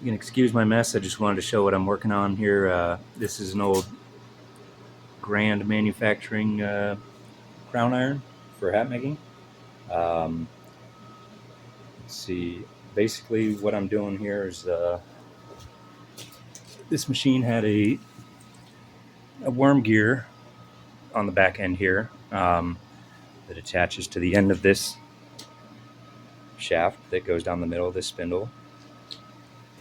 You can excuse my mess. I just wanted to show what I'm working on here. This is an old Grand Manufacturing crown iron for hat making. Um, let's see. Basically, what I'm doing here is this machine had a worm gear on the back end here that attaches to the end of this shaft that goes down the middle of this spindle.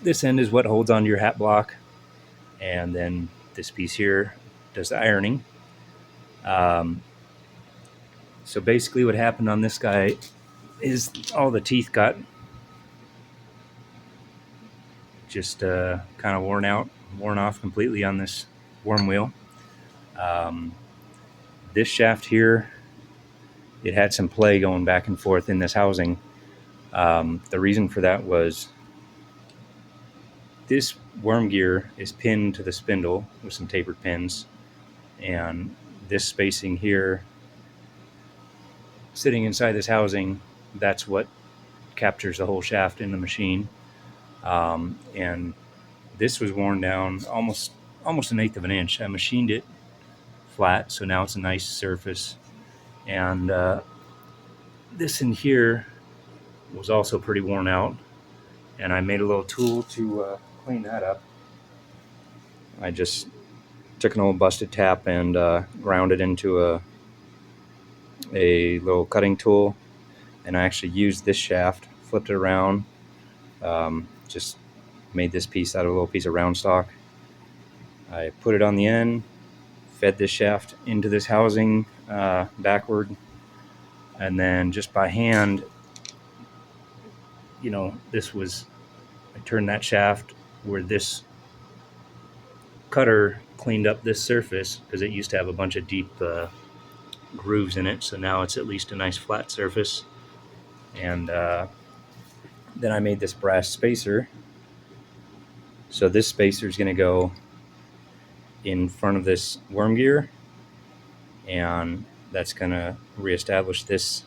This end is what holds onto your hat block, and then this piece here does the ironing. So basically what happened on this guy is all the teeth got just kind of worn off completely on this worm wheel. This shaft here, it had some play going back and forth in this housing. The reason for that was this worm gear is pinned to the spindle with some tapered pins, and this spacing here sitting inside this housing, that's what captures the whole shaft in the machine. And this was worn down almost 1/8 of an inch. I machined it flat, so now it's a nice surface. And this in here was also pretty worn out, and I made a little tool to clean that up. I just took an old busted tap and ground it into a little cutting tool, and I actually used this shaft, flipped it around, just made this piece out of a little piece of round stock. I put it on the end, fed this shaft into this housing backward, and then just by hand, I turned that shaft where this cutter cleaned up this surface, because it used to have a bunch of deep grooves in it, so now it's at least a nice flat surface. And then I made this brass spacer. So this spacer is going to go in front of this worm gear, and that's going to reestablish this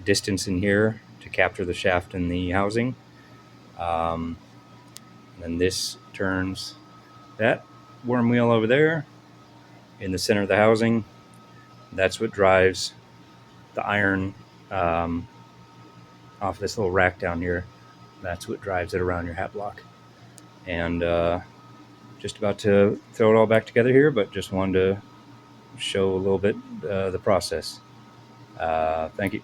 distance in here to capture the shaft in the housing. And then this turns that worm wheel over there in the center of the housing. That's what drives the iron off this little rack down here. That's what drives it around your hat block. And just about to throw it all back together here, but just wanted to show a little bit the process. Thank you.